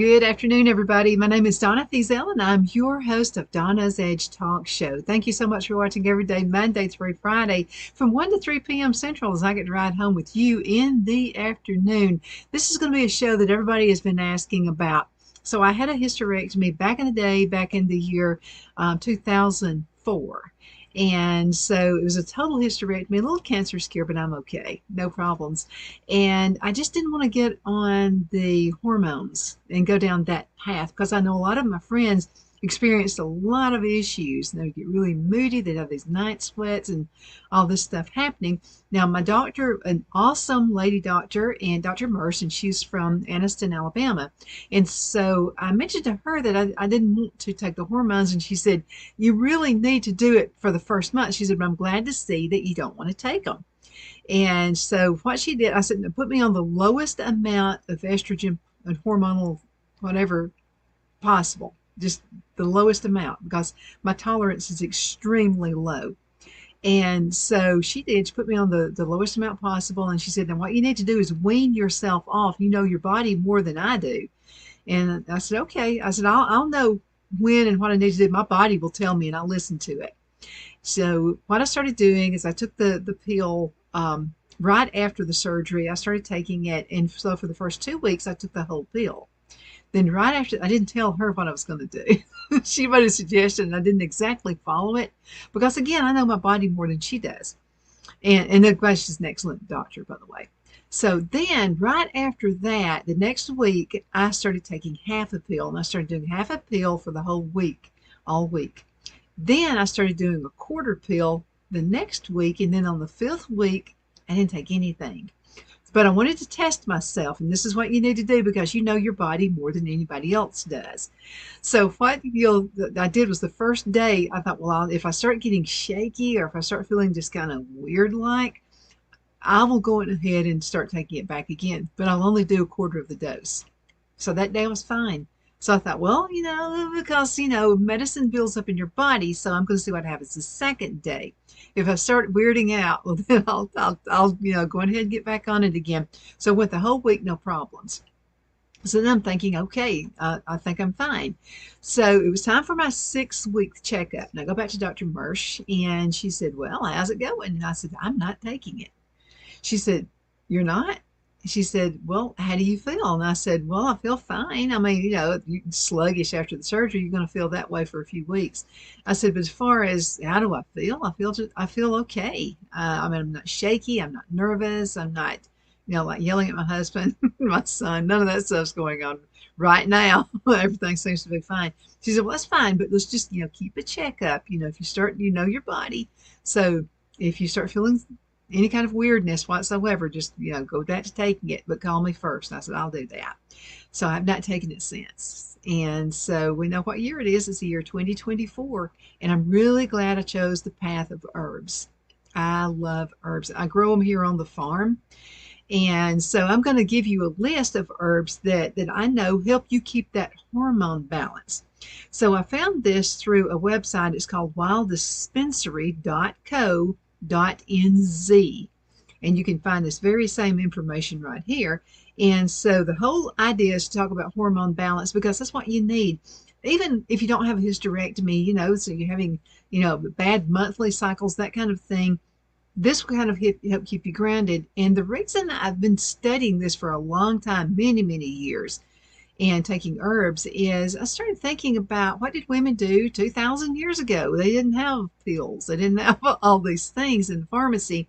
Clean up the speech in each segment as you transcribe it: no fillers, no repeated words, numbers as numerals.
Good afternoon, everybody. My name is Donna Thiesel, and I'm your host of Donna's Edge Talk Show. Thank you so much for watching every day, Monday through Friday, from 1 to 3 p.m. Central, as I get to ride home with you in the afternoon. This is going to be a show that everybody has been asking about. So I had a hysterectomy back in the day, back in the year 2004. And so it was a total hysterectomy, a little cancer scare, but I'm okay, no problems. And I just didn't want to get on the hormones and go down that path because I know a lot of my friends experienced a lot of issues. They get really moody, they'd have these night sweats and all this stuff happening. Now, my doctor, an awesome lady doctor, and Dr. Merce, and she's from Anniston, Alabama. And so I mentioned to her that I didn't want to take the hormones, and she said, "You really need to do it for the first month." She said, "But I'm glad to see that you don't want to take them." And so what she did, I said, put me on the lowest amount of estrogen and hormonal whatever possible, just the lowest amount, because my tolerance is extremely low. And so she did. She put me on the lowest amount possible. And she said, "Now what you need to do is wean yourself off. You know your body more than I do." And I said, "Okay." I said, I'll know when and what I need to do. My body will tell me and I'll listen to it. So what I started doing is I took the pill right after the surgery. I started taking it, and so for the first 2 weeks, I took the whole pill. Then right after, I didn't tell her what I was going to do. She made a suggestion, and I didn't exactly follow it because, again, I know my body more than she does. And then, well, she's an excellent doctor, by the way. So then, right after that, the next week, I started taking half a pill, and I started doing half a pill for the whole week, all week. Then I started doing a quarter pill the next week, and then on the fifth week, I didn't take anything. But I wanted to test myself, and this is what you need to do because you know your body more than anybody else does. So what I did was the first day, I thought, well, if I start getting shaky or if I start feeling just kind of weird like, I will go ahead and start taking it back again, but I'll only do a quarter of the dose. So that day was fine. So I thought, well, because, medicine builds up in your body, so I'm going to see what happens the second day. If I start weirding out, well, then I'll go ahead and get back on it again. So with the whole week, no problems. So then I'm thinking, okay, I think I'm fine. So it was time for my 6-week checkup. And I go back to Dr. Mersch, and she said, "Well, how's it going?" And I said, "I'm not taking it." She said, "You're not?" She said, "Well, how do you feel?" And I said, "Well, I feel fine. I mean, you're sluggish after the surgery. You're going to feel that way for a few weeks." I said, "But as far as how do I feel okay. I mean, I'm not shaky. I'm not nervous. I'm not, like yelling at my husband, my son. None of that stuff's going on right now. Everything seems to be fine." She said, "Well, that's fine, but let's just, keep a checkup. If you start, your body. So if you start feeling any kind of weirdness whatsoever, just, go back to taking it, but call me first." And I said, "I'll do that." So I've not taken it since. And so we know what year it is. It's the year 2024. And I'm really glad I chose the path of herbs. I love herbs. I grow them here on the farm. And so I'm going to give you a list of herbs that I know help you keep that hormone balance. So I found this through a website. It's called wilddispensary.co.nz. And you can find this very same information right here. And so the whole idea is to talk about hormone balance because that's what you need. Even if you don't have a hysterectomy, so you're having, bad monthly cycles, that kind of thing, this will kind of help keep you grounded. And the reason I've been studying this for a long time, many, many years, and taking herbs is I started thinking about what did women do 2,000 years ago? They didn't have pills. They didn't have all these things in the pharmacy.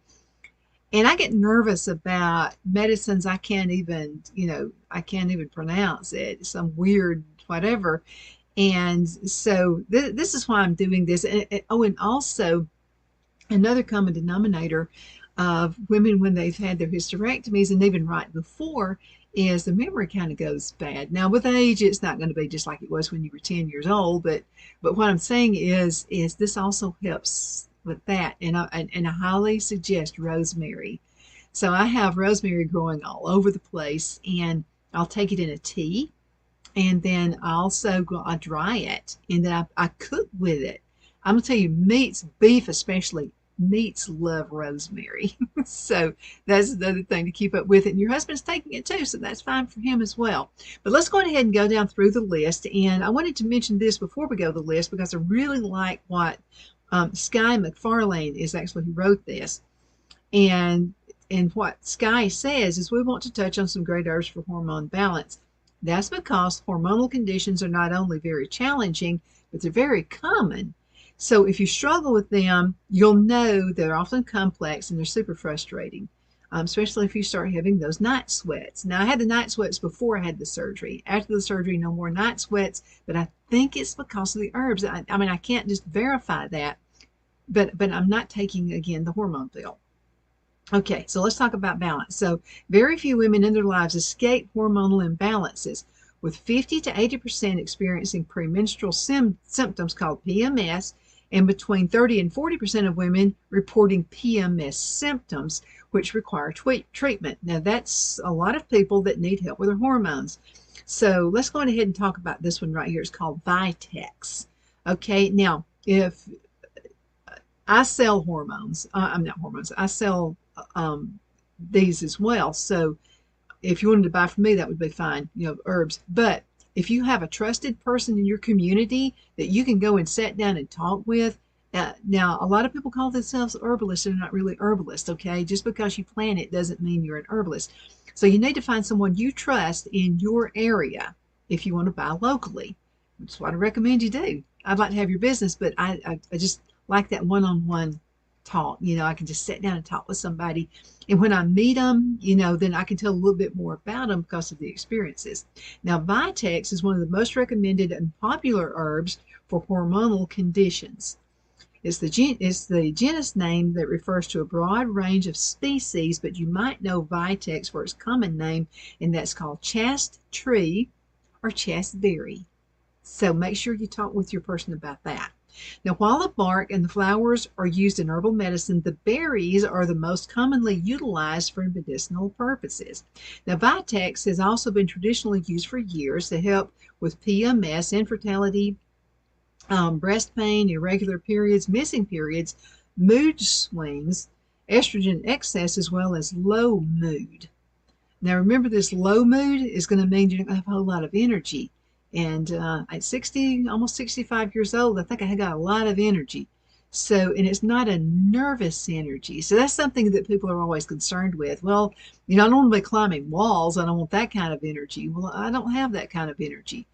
And I get nervous about medicines I can't even pronounce it, some weird whatever. And so this is why I'm doing this. And also another common denominator of women when they've had their hysterectomies and even right before is the memory kind of goes bad. Now with age, it's not going to be just like it was when you were 10 years old, but what I'm saying is this also helps with that. And I highly suggest rosemary. So I have rosemary growing all over the place, and I'll take it in a tea, and then I dry it, and then I cook with it. I'm gonna tell you, meats, beef especially, meats love rosemary. So that's another thing to keep up with it. And your husband's taking it too, so that's fine for him as well. But let's go ahead and go down through the list. And I wanted to mention this before we go to the list because I really like what Sky McFarlane is actually who wrote this. And what Sky says is we want to touch on some great herbs for hormone balance. That's because hormonal conditions are not only very challenging, but they're very common. So if you struggle with them, you'll know they're often complex and they're super frustrating, especially if you start having those night sweats. Now, I had the night sweats before I had the surgery. After the surgery, no more night sweats, but I think it's because of the herbs. I mean, I can't just verify that, but I'm not taking, again, the hormone pill. Okay, so let's talk about balance. So very few women in their lives escape hormonal imbalances, with 50 to 80% experiencing premenstrual symptoms called PMS, and between 30 and 40% of women reporting PMS symptoms, which require treatment. Now, that's a lot of people that need help with their hormones. So let's go ahead and talk about this one right here. It's called Vitex. Okay, now, if I sell hormones, I'm not hormones, I sell these as well. So if you wanted to buy from me, that would be fine, herbs. But if you have a trusted person in your community that you can go and sit down and talk with, now a lot of people call themselves herbalists. They're not really herbalists, okay? Just because you plant it doesn't mean you're an herbalist. So you need to find someone you trust in your area if you want to buy locally. That's what I recommend you do. I'd like to have your business, but I just like that one-on-one talk. I can just sit down and talk with somebody. And when I meet them, then I can tell a little bit more about them because of the experiences. Now, Vitex is one of the most recommended and popular herbs for hormonal conditions. It's the genus name that refers to a broad range of species, but you might know Vitex for its common name, and that's called chaste tree or chasteberry. So make sure you talk with your person about that. Now, while the bark and the flowers are used in herbal medicine, the berries are the most commonly utilized for medicinal purposes. Now, Vitex has also been traditionally used for years to help with PMS, infertility, breast pain, irregular periods, missing periods, mood swings, estrogen excess, as well as low mood. Now, remember, this low mood is going to mean you don't have a whole lot of energy. And at 60, almost 65 years old, I think I got a lot of energy. So, and it's not a nervous energy. So that's something that people are always concerned with. Well, I don't want to be climbing walls. I don't want that kind of energy. Well, I don't have that kind of energy.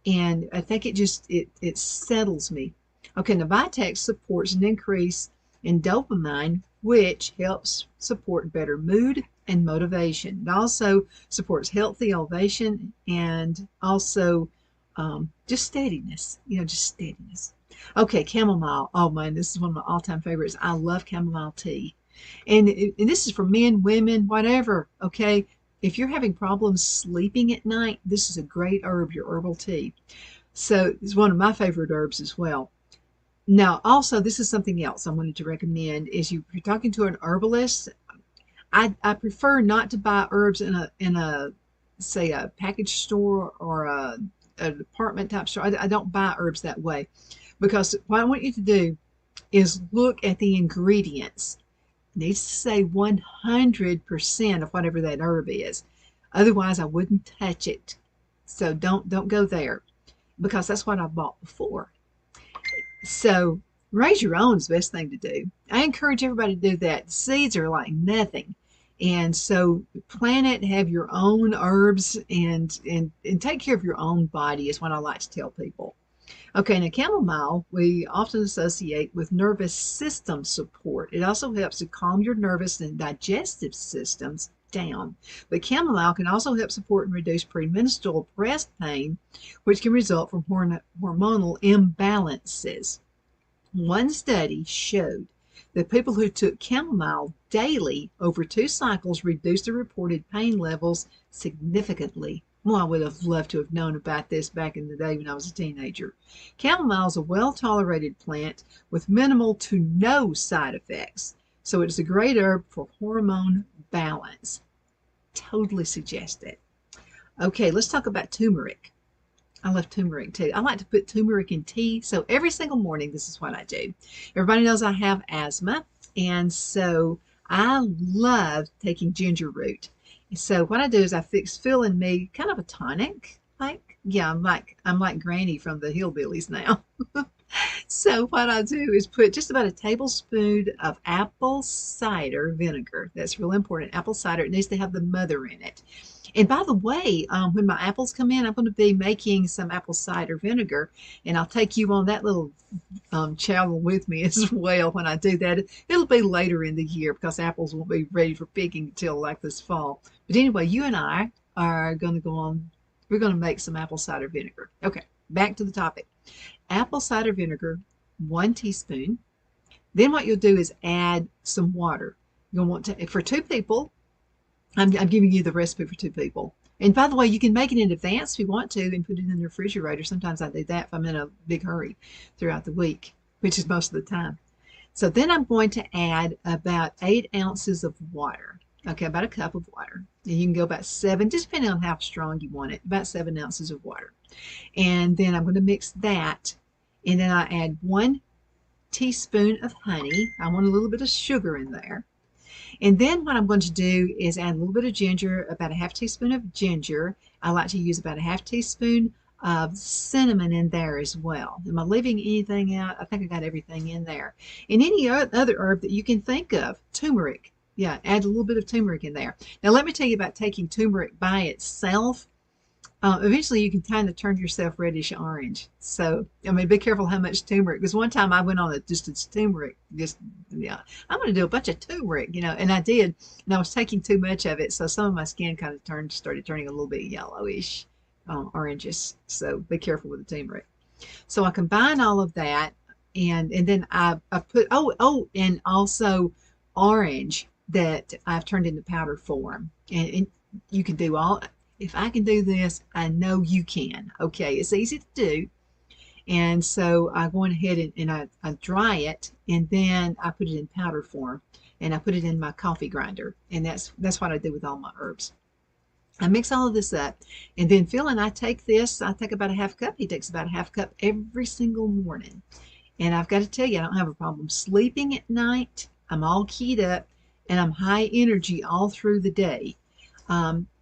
And I think it settles me. Okay, now Vitex supports an increase in dopamine, which helps support better mood and motivation. It also supports healthy elevation and also just steadiness, just steadiness. Okay, chamomile. Oh man, this is one of my all-time favorites. I love chamomile tea. And this is for men, women, whatever, okay? If you're having problems sleeping at night, this is a great herb, your herbal tea. So it's one of my favorite herbs as well. Now, also, this is something else I wanted to recommend is if you're talking to an herbalist, I prefer not to buy herbs in a say a package store or an department type store. I don't buy herbs that way because what I want you to do is look at the ingredients. It needs to say 100% of whatever that herb is. Otherwise, I wouldn't touch it. So don't go there because that's what I bought before. So raise your own is the best thing to do. I encourage everybody to do that. The seeds are like nothing. And so plant it, have your own herbs, and take care of your own body is what I like to tell people. Okay, now chamomile we often associate with nervous system support. It also helps to calm your nervous and digestive systems down. But chamomile can also help support and reduce premenstrual breast pain, which can result from hormonal imbalances. One study showed that people who took chamomile daily over 2 cycles reduced the reported pain levels significantly. Well, I would have loved to have known about this back in the day when I was a teenager. Chamomile is a well-tolerated plant with minimal to no side effects. So it's a great herb for hormone balance. Totally suggest it. Okay, let's talk about turmeric. I love turmeric too. I like to put turmeric in tea. So every single morning, this is what I do. Everybody knows I have asthma. And so I love taking ginger root. So what I do is I fill in me kind of a tonic. I'm like Granny from the Hillbillies now. So what I do is put just about a tablespoon of apple cider vinegar. That's real important. Apple cider. It needs to have the mother in it. And by the way, when my apples come in, I'm going to be making some apple cider vinegar, and I'll take you on that little travel with me as well when I do that. It'll be later in the year because apples won't be ready for picking until like this fall. But anyway, you and I are going to go on. We're going to make some apple cider vinegar. Okay, back to the topic. Apple cider vinegar, 1 teaspoon. Then what you'll do is add some water. You'll want to, for 2 people, I'm giving you the recipe for 2 people. And by the way, you can make it in advance if you want to and put it in the refrigerator. Sometimes I do that if I'm in a big hurry throughout the week, which is most of the time. So then I'm going to add about 8 ounces of water. Okay, about a cup of water. And you can go about 7, just depending on how strong you want it, about 7 ounces of water. And then I'm going to mix that. And then I add 1 teaspoon of honey. I want a little bit of sugar in there. And then what I'm going to do is add a little bit of ginger, about a half teaspoon of ginger. I like to use about a half teaspoon of cinnamon in there as well. Am I leaving anything out? I think I got everything in there. And any other herb that you can think of. Turmeric. Yeah, add a little bit of turmeric in there. Now let me tell you about taking turmeric by itself. Eventually you can kind of turn yourself reddish orange. So, I mean, be careful how much turmeric, because one time I went on just turmeric, I'm going to do a bunch of turmeric, and I did, and I was taking too much of it. So some of my skin kind of started turning a little bit yellowish, orangish. So be careful with the turmeric. So I combine all of that, and then I put, and also orange that I've turned into powder form. And you can do all. If I can do this, I know you can. Okay, it's easy to do. And so I go ahead and I dry it, and then I put it in powder form, and I put it in my coffee grinder. And that's what I do with all my herbs. I mix all of this up, and then Phil and I take about a half cup. He takes about a half cup every single morning. And I've got to tell you, I don't have a problem sleeping at night. I'm all keyed up, and I'm high energy all through the day.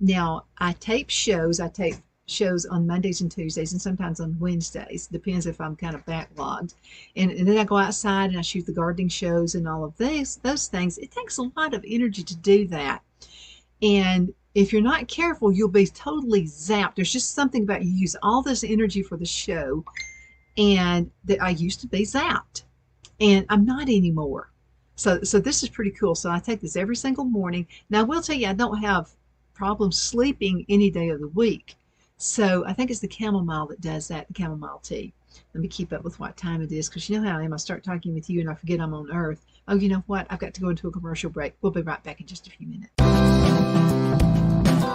Now I tape shows on Mondays and Tuesdays, and sometimes on Wednesdays, depends if I'm kind of backlogged. And then I go outside and I shoot the gardening shows and all of those things. It takes a lot of energy to do that. And if you're not careful, you'll be totally zapped. There's just something about you use all this energy for the show, and that I used to be zapped, and I'm not anymore. So this is pretty cool. So I take this every single morning. Now I will tell you, I don't have problems sleeping any day of the week. So I think it's the chamomile that does that, the chamomile tea. Let me keep up with what time it is, because you know how I am. I start talking with you and I forget I'm on Earth. Oh, you know what? I've got to go into a commercial break. We'll be right back in just a few minutes.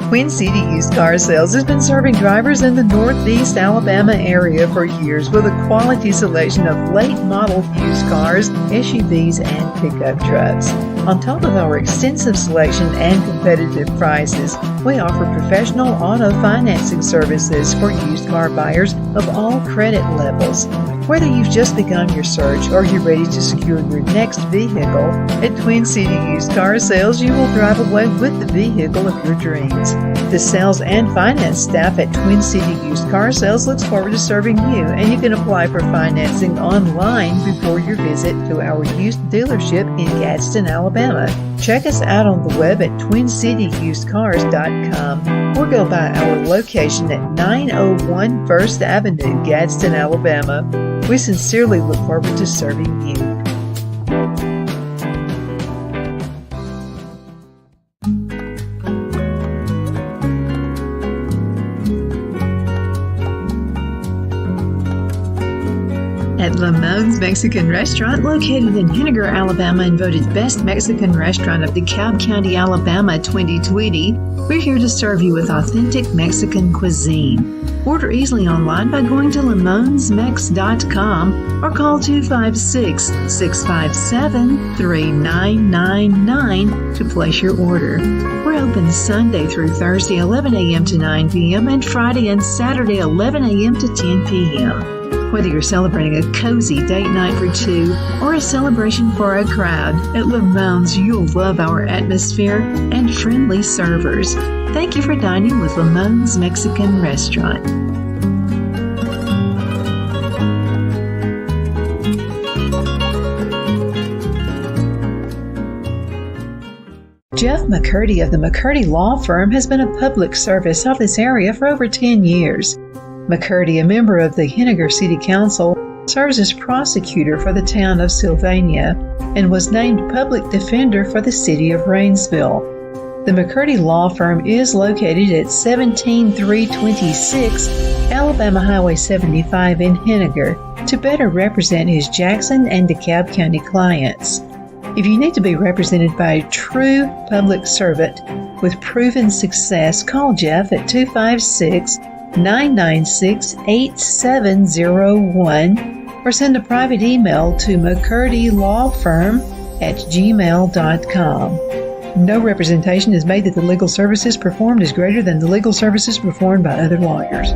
Twin City Used Car Sales has been serving drivers in the Northeast Alabama area for years with a quality selection of late model used cars, SUVs, and pickup trucks. On top of our extensive selection and competitive prices, we offer professional auto financing services for used car buyers of all credit levels. Whether you've just begun your search or you're ready to secure your next vehicle, at Twin City Used Car Sales, you will drive away with the vehicle of your dreams. The sales and finance staff at Twin City Used Car Sales looks forward to serving you, and you can apply for financing online before your visit to our used dealership in Gadsden, Alabama. Check us out on the web at twincityusedcars.com or go by our location at 901 First Avenue, Gadsden, Alabama. We sincerely look forward to serving you. At Lamone's Mexican Restaurant, located in Henniger, Alabama, and voted Best Mexican Restaurant of DeKalb County, Alabama 2020, we're here to serve you with authentic Mexican cuisine. Order easily online by going to lamonsmex.com or call 256-657-3999 to place your order. We're open Sunday through Thursday, 11 a.m. to 9 p.m. and Friday and Saturday, 11 a.m. to 10 p.m. Whether you're celebrating a cozy date night for two or a celebration for a crowd, at Lamone's you'll love our atmosphere and friendly servers. Thank you for dining with Lamone's Mexican Restaurant. Jeff McCurdy of the McCurdy Law Firm has been a public service of this area for over 10 years. McCurdy, a member of the Henniger City Council, serves as prosecutor for the town of Sylvania and was named public defender for the city of Rainsville. The McCurdy Law Firm is located at 17326 Alabama Highway 75 in Henniger to better represent his Jackson and DeKalb County clients. If you need to be represented by a true public servant with proven success, call Jeff at 256-996-8701 or send a private email to mccurdylawfirm@gmail.com. No representation is made that the legal services performed is greater than the legal services performed by other lawyers.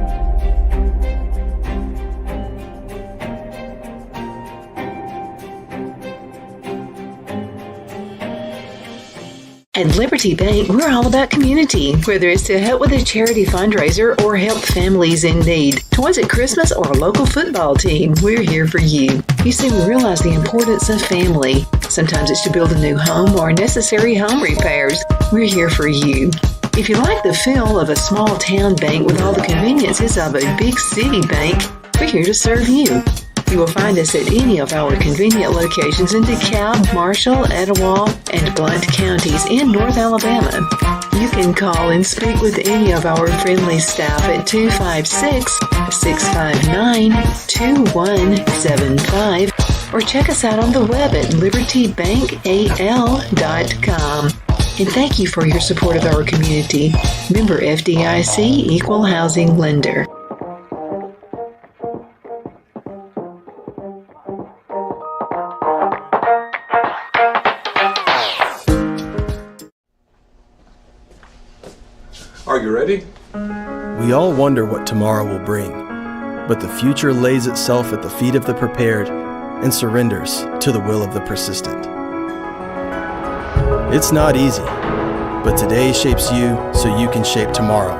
At Liberty Bank, we're all about community, whether it's to help with a charity fundraiser or help families in need. Toys at Christmas or a local football team, we're here for you. You see, we realize the importance of family. Sometimes it's to build a new home or necessary home repairs. We're here for you. If you like the feel of a small town bank with all the conveniences of a big city bank, we're here to serve you. You will find us at any of our convenient locations in DeKalb, Marshall, Etowah, and Blount counties in North Alabama. You can call and speak with any of our friendly staff at 256-659-2175 or check us out on the web at libertybankal.com. And thank you for your support of our community. Member FDIC Equal Housing Lender. Are you ready? We all wonder what tomorrow will bring, but the future lays itself at the feet of the prepared and surrenders to the will of the persistent. It's not easy, but today shapes you so you can shape tomorrow.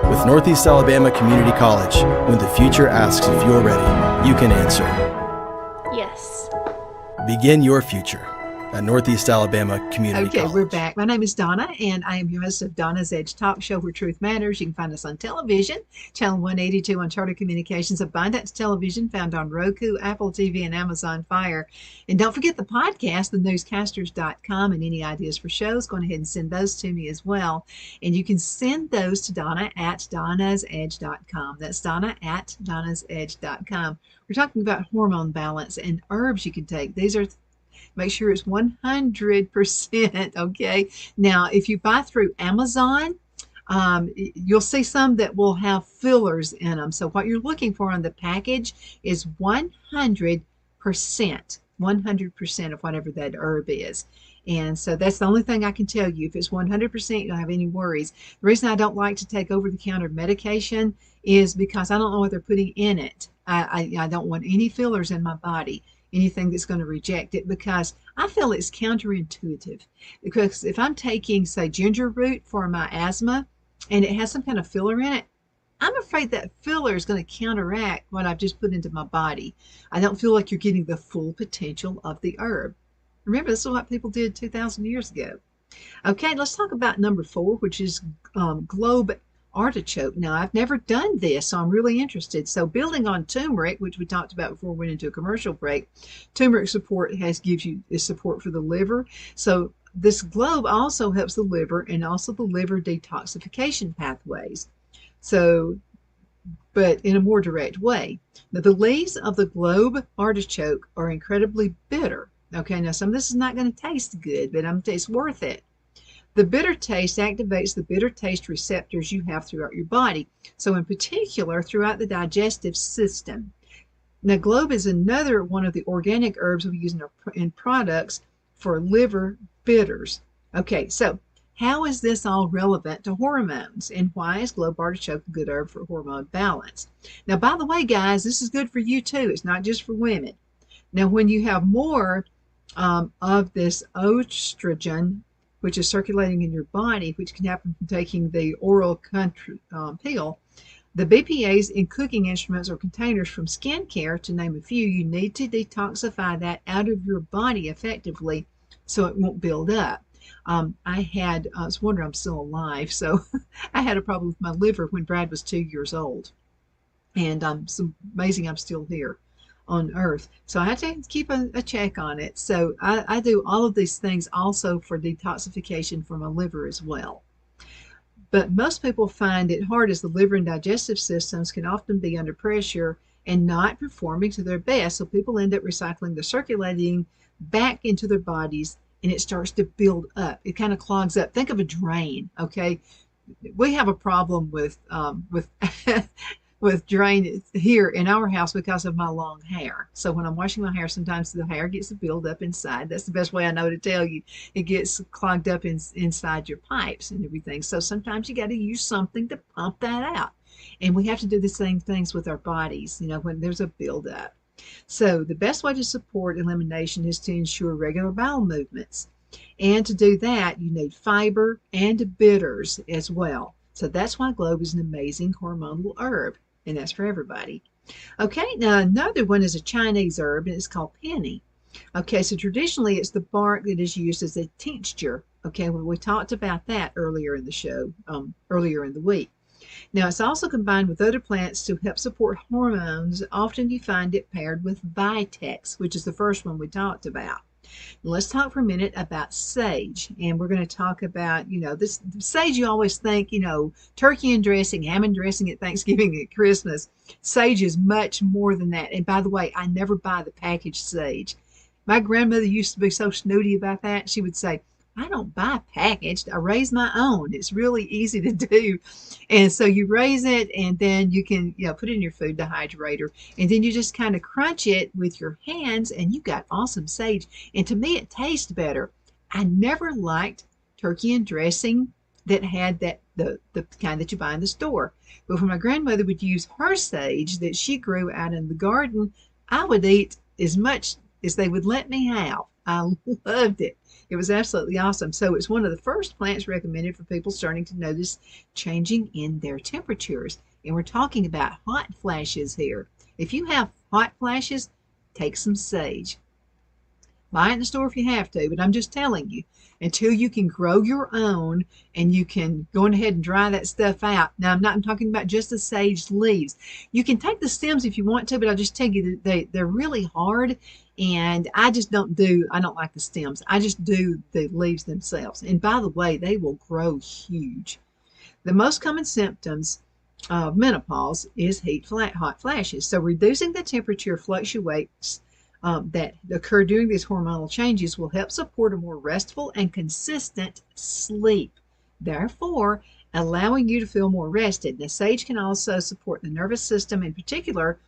With Northeast Alabama Community College, when the future asks if you're ready, you can answer. Yes. Begin your future at Northeast Alabama Community College. Okay, we're back. My name is Donna, and I am your host of Donna's Edge Talk Show, where truth matters. You can find us on television, channel 182 on Charter Communications, Abundance Television, found on Roku, Apple TV, and Amazon Fire. And don't forget the podcast, thenewscasters.com, and any ideas for shows, go ahead and send those to me as well. And you can send those to Donna at donnasedge.com. That's Donna at donnasedge.com. We're talking about hormone balance and herbs you can take. These are make sure it's 100%, okay? Now, if you buy through Amazon, you'll see some that will have fillers in them. So what you're looking for on the package is 100%, 100% of whatever that herb is. And so that's the only thing I can tell you. If it's 100%, you don't have any worries. The reason I don't like to take over-the-counter medication is because I don't know what they're putting in it. I don't want any fillers in my body, anything that's going to reject it, because I feel it's counterintuitive. Because if I'm taking, say, ginger root for my asthma and it has some kind of filler in it, I'm afraid that filler is going to counteract what I've just put into my body. I don't feel like you're getting the full potential of the herb. Remember, this is what people did 2,000 years ago. Okay, let's talk about number 4, which is globe artichoke. Now, I've never done this, so I'm really interested. So building on turmeric, which we talked about before we went into a commercial break, turmeric support gives you support for the liver. So this globe also helps the liver and also the liver detoxification pathways. So, but in a more direct way. Now, the leaves of the globe artichoke are incredibly bitter. Okay, now some of this is not going to taste good, but it's worth it. The bitter taste activates the bitter taste receptors you have throughout your body, so in particular throughout the digestive system. Now, globe is another one of the organic herbs we use in products for liver bitters. Okay, so How is this all relevant to hormones? And why is globe artichoke a good herb for hormone balance? Now, by the way, guys, this is good for you too. It's not just for women. Now, when you have more of this estrogen, which is circulating in your body, which can happen from taking the oral pill, the BPAs in cooking instruments or containers from skincare, to name a few, you need to detoxify that out of your body effectively so it won't build up. I was wondering I'm still alive. So I had a problem with my liver when Brad was 2 years old. And it's amazing I'm still here on earth. So I had to keep a check on it. So I do all of these things also for detoxification for my liver as well. But most people find it hard as the liver and digestive systems can often be under pressure and not performing to their best. So people end up recycling the circulating back into their bodies and it starts to build up. It kind of clogs up. Think of a drain, okay? We have a problem with with drain here in our house because of my long hair. So when I'm washing my hair, sometimes the hair gets built up inside. That's the best way I know to tell you. It gets clogged up inside your pipes and everything. So sometimes you got to use something to pump that out. And we have to do the same things with our bodies, when there's a buildup. So the best way to support elimination is to ensure regular bowel movements. And to do that, you need fiber and bitters as well. So that's why Globe is an amazing hormonal herb. And that's for everybody. Okay, now another one is a Chinese herb, and it's called penny. Okay, so traditionally it's the bark that is used as a tincture. Okay, well, we talked about that earlier in the show, earlier in the week. Now, it's also combined with other plants to help support hormones. Often you find it paired with Vitex, which is the first one we talked about. Let's talk for a minute about sage. And we're going to talk about, this sage. You always think, turkey and dressing, ham and dressing at Thanksgiving, at Christmas. Sage is much more than that. And by the way, I never buy the packaged sage. My grandmother used to be so snooty about that. She would say, I don't buy packaged. I raise my own. It's really easy to do. And so you raise it and then you can, put it in your food dehydrator. And then you just kind of crunch it with your hands and you got awesome sage. And to me, it tastes better. I never liked turkey and dressing that had that the kind that you buy in the store. But when my grandmother would use her sage that she grew out in the garden, I would eat as much as they would let me have. I loved it. It was absolutely awesome. So it's one of the first plants recommended for people starting to notice changing in their temperatures. And we're talking about hot flashes here. If you have hot flashes, take some sage. Buy it in the store if you have to, but I'm just telling you, until you can grow your own and you can go ahead and dry that stuff out. Now, I'm talking about just the sage leaves. You can take the stems if you want to, but I'll just tell you that they're really hard. And I don't like the stems. I just do the leaves themselves. And by the way, they will grow huge. The most common symptoms of menopause is hot flashes. So reducing the temperature fluctuates that occur during these hormonal changes will help support a more restful and consistent sleep. Therefore, allowing you to feel more rested. Now, sage can also support the nervous system, in particular,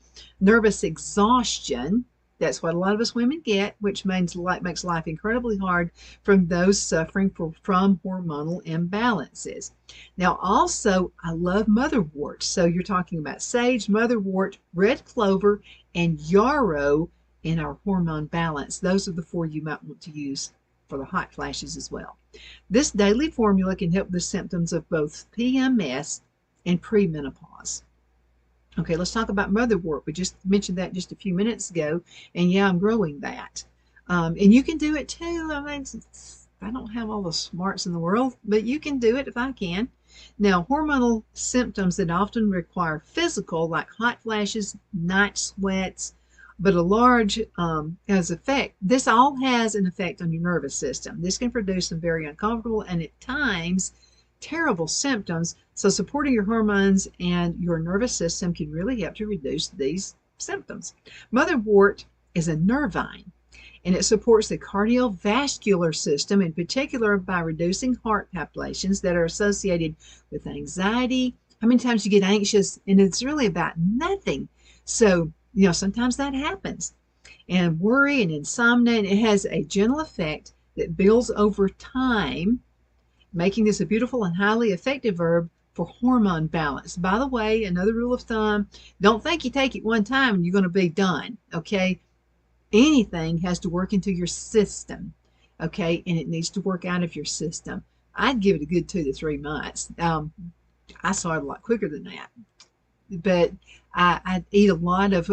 nervous exhaustion. That's what a lot of us women get, which makes life incredibly hard from those suffering from hormonal imbalances. Now, also, I love motherwort. So you're talking about sage, motherwort, red clover, and yarrow in our hormone balance. Those are the four you might want to use for the hot flashes as well. This daily formula can help the symptoms of both PMS and premenopause. Okay, let's talk about motherwort. We just mentioned that just a few minutes ago, and yeah, I'm growing that. And you can do it too. I don't have all the smarts in the world, but you can do it if I can. Now, hormonal symptoms that often require physical, like hot flashes, night sweats, but a large effect. This all has an effect on your nervous system. This can produce some very uncomfortable and at times terrible symptoms. So supporting your hormones and your nervous system can really help to reduce these symptoms. Motherwort is a nervine, and it supports the cardiovascular system, in particular by reducing heart palpitations that are associated with anxiety. How many times you get anxious and it's really about nothing? So, sometimes that happens. And worry and insomnia, and it has a gentle effect that builds over time making this a beautiful and highly effective herb for hormone balance. By the way, another rule of thumb, don't think you take it one time and you're going to be done, okay? Anything has to work into your system, okay? And it needs to work out of your system. I'd give it a good 2 to 3 months. I saw it a lot quicker than that. But I eat a lot of,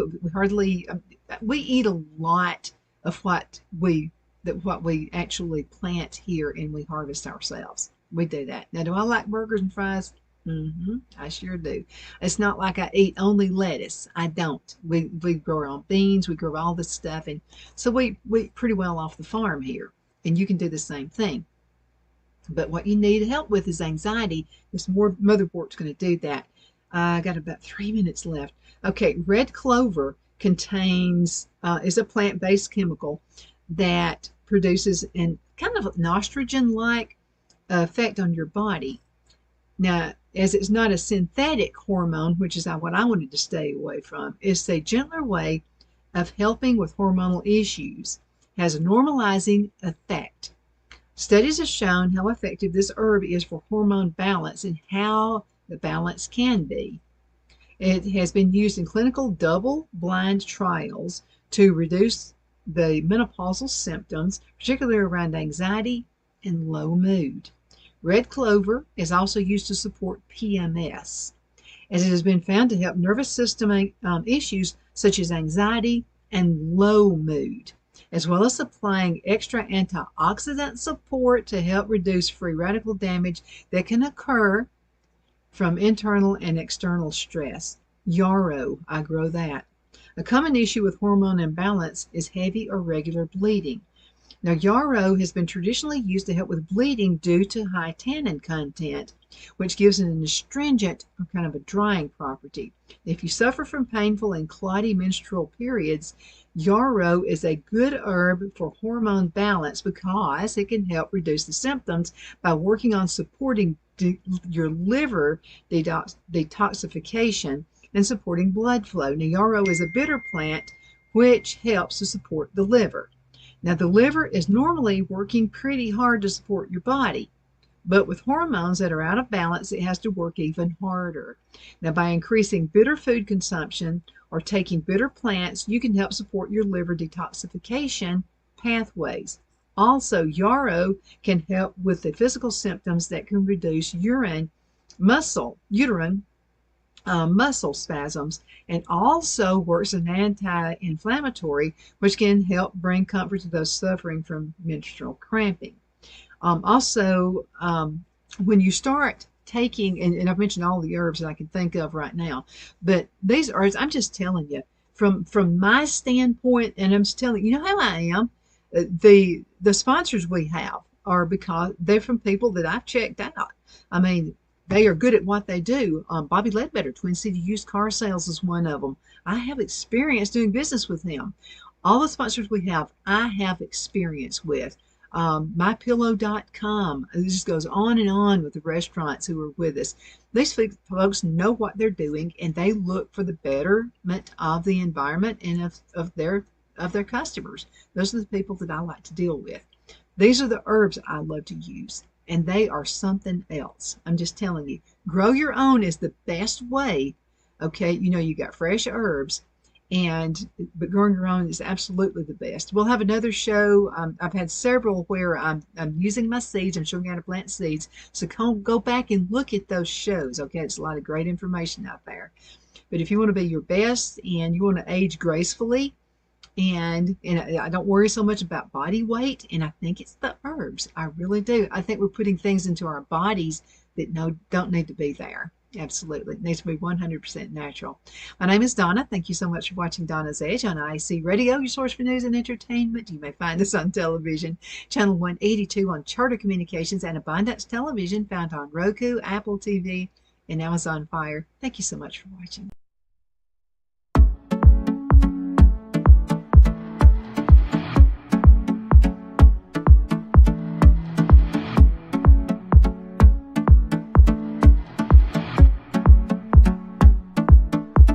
we eat a lot of what we actually plant here and we harvest ourselves. We do that. Now, do I like burgers and fries? I sure do. It's not like I eat only lettuce. I don't. We grow our own beans. We grow all this stuff, and so we eat pretty well off the farm here. And you can do the same thing. But what you need help with is anxiety. This more motherboard's going to do that. I got about 3 minutes left. Okay, red clover is a plant-based chemical that produces an kind of estrogen-like effect on your body. Now, as it's not a synthetic hormone, which is what I wanted to stay away from, it's a gentler way of helping with hormonal issues. It has a normalizing effect. Studies have shown how effective this herb is for hormone balance and how the balance can be. It has been used in clinical double-blind trials to reduce the menopausal symptoms, particularly around anxiety and low mood. Red clover is also used to support PMS, as it has been found to help nervous system issues such as anxiety and low mood, as well as supplying extra antioxidant support to help reduce free radical damage that can occur from internal and external stress. Yarrow, I grow that. A common issue with hormone imbalance is heavy or regular bleeding. Now, yarrow has been traditionally used to help with bleeding due to high tannin content, which gives it an astringent or kind of a drying property. If you suffer from painful and clotty menstrual periods, yarrow is a good herb for hormone balance because it can help reduce the symptoms by working on supporting your liver detoxification and supporting blood flow. Now, yarrow is a bitter plant which helps to support the liver. Now, the liver is normally working pretty hard to support your body, but with hormones that are out of balance, it has to work even harder. Now, by increasing bitter food consumption or taking bitter plants, you can help support your liver detoxification pathways. Also, yarrow can help with the physical symptoms that can reduce uterine muscle spasms, and also works as an anti-inflammatory, which can help bring comfort to those suffering from menstrual cramping. When you start taking, and I've mentioned all the herbs that I can think of right now, but these herbs, I'm just telling you, from my standpoint, and I'm just telling you know how I am. The sponsors we have are because they're from people that I've checked out. I mean, they are good at what they do. Bobby Ledbetter, Twin City Used Car Sales, is one of them. I have experience doing business with him. All the sponsors we have, I have experience with. MyPillow.com. It just goes on and on with the restaurants who are with us. These folks know what they're doing, and they look for the betterment of the environment and of their customers. Those are the people that I like to deal with. These are the herbs I love to use, and they are something else. I'm just telling you, grow your own is the best way. Okay, you got fresh herbs, but growing your own is absolutely the best. We'll have another show. I've had several where I'm using my seeds. I'm showing you how to plant seeds. So go back and look at those shows. Okay, it's a lot of great information out there. But if you want to be your best and you want to age gracefully, and I don't worry so much about body weight, and I think it's the herbs. I really do. I think we're putting things into our bodies that don't need to be there. Absolutely. It needs to be 100% natural. My name is Donna. Thank you so much for watching Donna's Edge on IC Radio, your source for news and entertainment. You may find us on television, channel 182 on Charter Communications and Abundance Television, found on Roku, Apple TV, and Amazon Fire. Thank you so much for watching.